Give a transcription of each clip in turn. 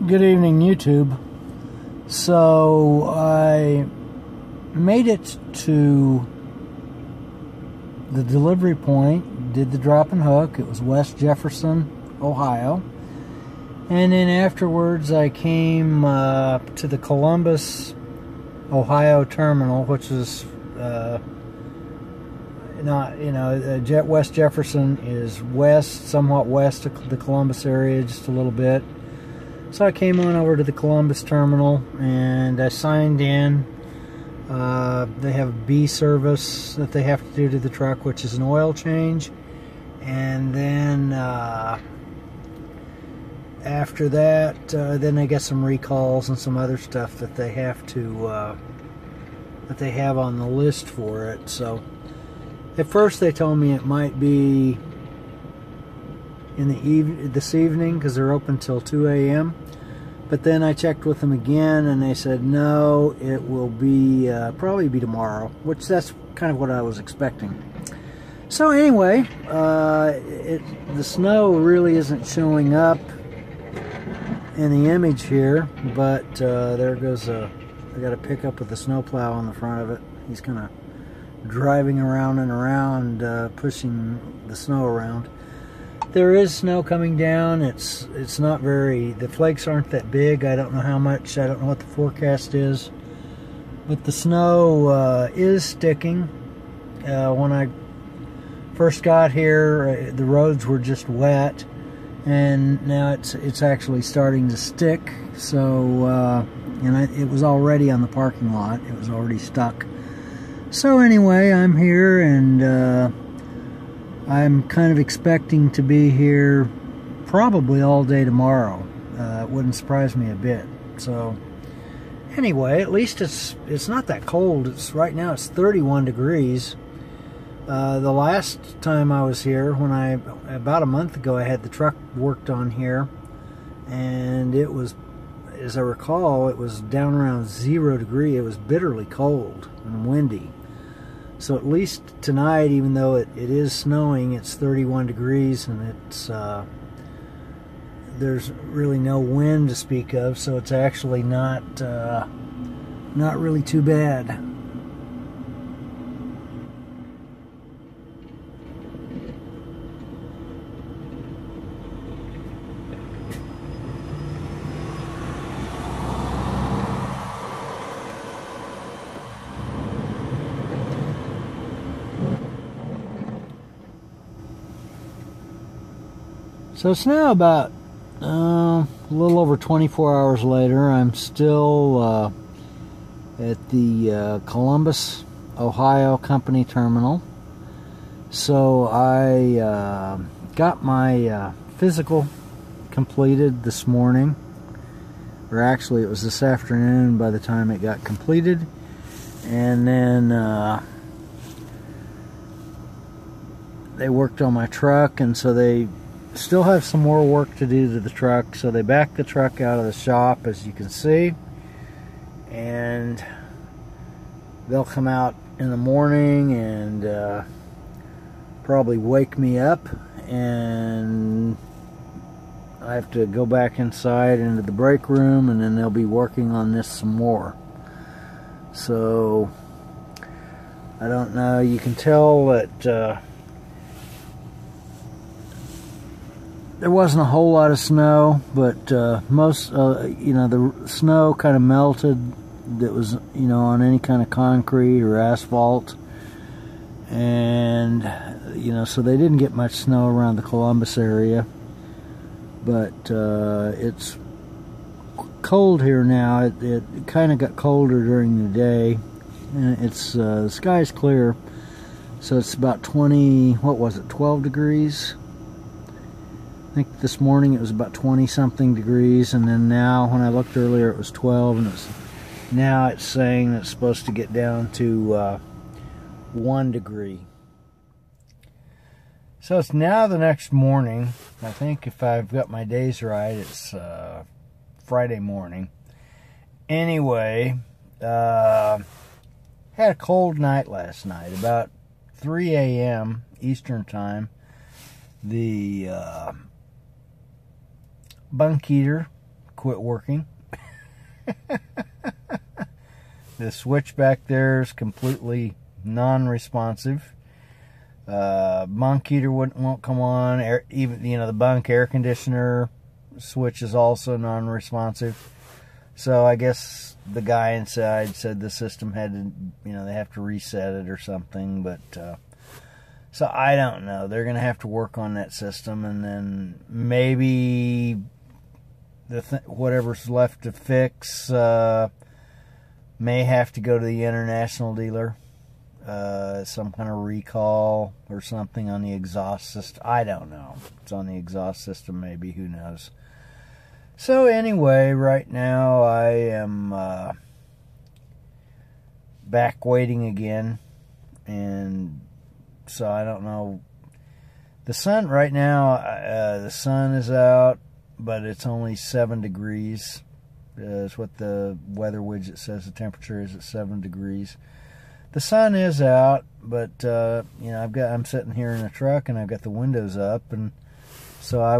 Good evening, YouTube. So I made it to the delivery point, did the drop and hook. It was West Jefferson, Ohio. And then afterwards I came to the Columbus, Ohio terminal, which is West Jefferson is west, somewhat west of the Columbus area, just a little bit. So I came on over to the Columbus terminal and I signed in. They have a B service that they have to do to the truck, which is an oil change. And then after that, then they get some recalls and some other stuff that they have to that they have on the list for it. So at first they told me it might be in the this evening because they're open till 2 a.m. But then I checked with them again and they said no, it will be probably be tomorrow, which that's kind of what I was expecting. So anyway, the snow really isn't showing up in the image here, but there goes I got a pickup with a snowplow on the front of it. He's kind of driving around and around, pushing the snow around. There is snow coming down. It's not very, the flakes aren't that big. I don't know how much, I don't know what the forecast is, but the snow is sticking. When I first got here, the roads were just wet, and now it's actually starting to stick. So it was already on the parking lot. It was already stuck. So anyway, I'm here, and I'm kind of expecting to be here probably all day tomorrow. It wouldn't surprise me a bit. So anyway, at least it's not that cold. Right now it's 31 degrees. The last time I was here, about a month ago, I had the truck worked on here, and it was, as I recall, it was down around 0 degrees. It was bitterly cold and windy. So at least tonight, even though it is snowing, it's 31 degrees, and there's really no wind to speak of, so it's actually not really too bad. So it's now about a little over 24 hours later. I'm still at the Columbus, Ohio Company Terminal. So I got my physical completed this morning. Or actually it was this afternoon by the time it got completed. And then they worked on my truck, and so they still have some more work to do to the truck, so they backed the truck out of the shop, as you can see, and they'll come out in the morning and probably wake me up, and I have to go back inside into the break room, and then they'll be working on this some more. So I don't know, you can tell that there wasn't a whole lot of snow, but most, the snow kind of melted that was, on any kind of concrete or asphalt. And, so they didn't get much snow around the Columbus area. But it's cold here now. It kind of got colder during the day. And it's, the sky's clear. So it's about 12 degrees? I think this morning it was about 20-something degrees, and then now, when I looked earlier, it was 12, and now it's saying it's supposed to get down to 1 degree. So it's now the next morning. I think if I've got my days right, it's Friday morning. Anyway, had a cold night last night. About 3 a.m. Eastern Time, the bunk heater quit working. The switch back there is completely non-responsive. Bunk heater won't come on. Even the bunk air conditioner switch is also non-responsive. So I guess the guy inside said the system had to, they have to reset it or something. But so I don't know. They're gonna have to work on that system, and then maybe whatever's left to fix may have to go to the international dealer. Some kind of recall or something on the exhaust system. I don't know. It's on the exhaust system, maybe. Who knows? So anyway, right now I am back waiting again, and so I don't know. The sun right now, the sun is out, but it's only 7 degrees. Is what the weather widget says the temperature is, at 7 degrees. The sun is out, but I'm sitting here in the truck and I've got the windows up, and so I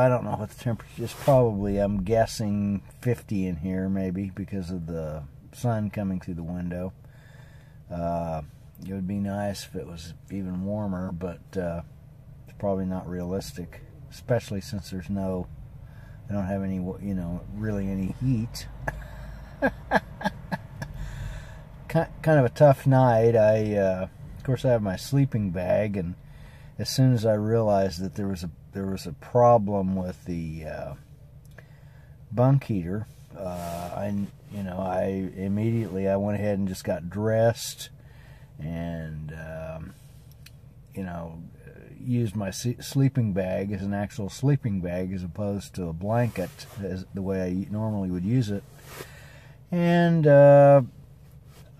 don't know what the temperature is. Probably, I'm guessing 50 in here, maybe, because of the sun coming through the window. It would be nice if it was even warmer, but it's probably not realistic, especially since I don't have any, really any heat. Kind of a tough night. Of course, I have my sleeping bag, and as soon as I realized that there was a problem with the bunk heater, I immediately went ahead and just got dressed, and used my sleeping bag as an actual sleeping bag as opposed to a blanket, as the way I normally would use it, and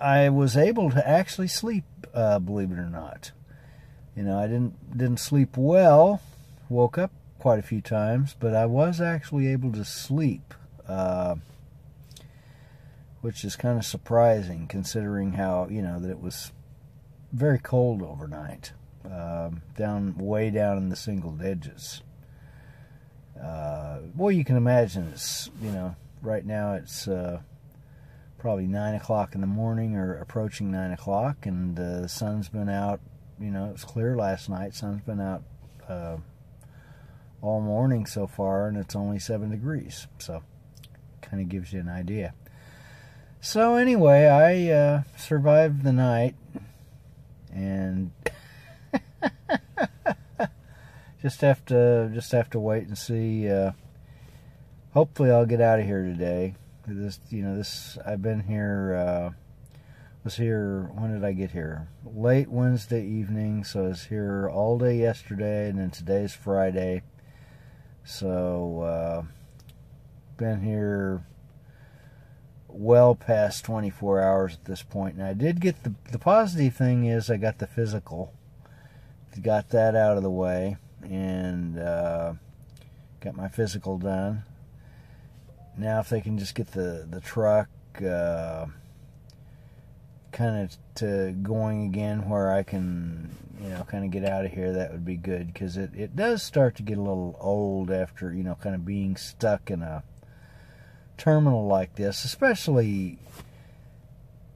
I was able to actually sleep, believe it or not. I didn't sleep well, woke up quite a few times, but I was actually able to sleep, which is kind of surprising considering how, that it was very cold overnight, way down in the single digits. Well, you can imagine it's, right now it's probably 9 o'clock in the morning or approaching 9 o'clock, and the sun's been out. It was clear last night. Sun's been out all morning so far, and it's only 7 degrees. So, kind of gives you an idea. So anyway, I survived the night, and just have to wait and see. Hopefully, I'll get out of here today. I've been here. Was here. When did I get here? Late Wednesday evening. So I was here all day yesterday, and then today's Friday. So been here well past 24 hours at this point. And I did get the positive thing is I got the physical. Got that out of the way, and got my physical done. Now if they can just get the truck kind of to going again where I can, kind of get out of here, that would be good, because it does start to get a little old after, kind of being stuck in a terminal like this, especially,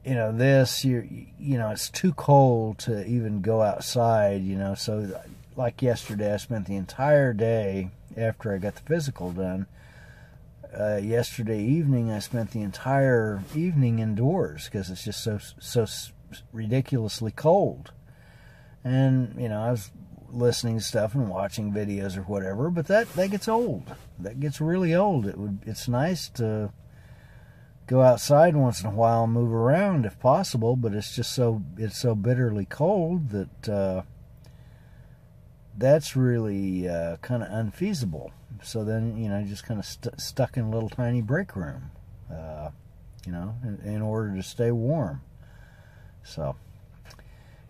it's too cold to even go outside, so like yesterday, I spent the entire day after I got the physical done. Yesterday evening, I spent the entire evening indoors because it's just so ridiculously cold. And, I was listening to stuff and watching videos or whatever, but that gets old. That gets really old. It's nice to go outside once in a while and move around if possible, but it's so bitterly cold that that's really kind of unfeasible. So then, just kind of stuck in a little tiny break room, in order to stay warm. So,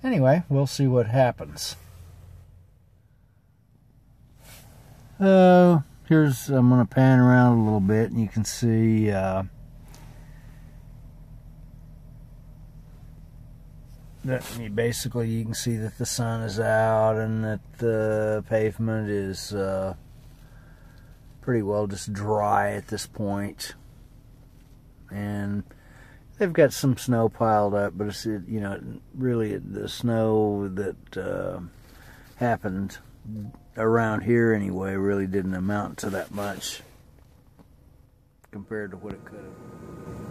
anyway, we'll see what happens. I'm going to pan around a little bit, and you can see, basically you can see that the sun is out and that the pavement is pretty well just dry at this point. And they've got some snow piled up, but it's, you know, really the snow that happened around here anyway really didn't amount to that much compared to what it could have.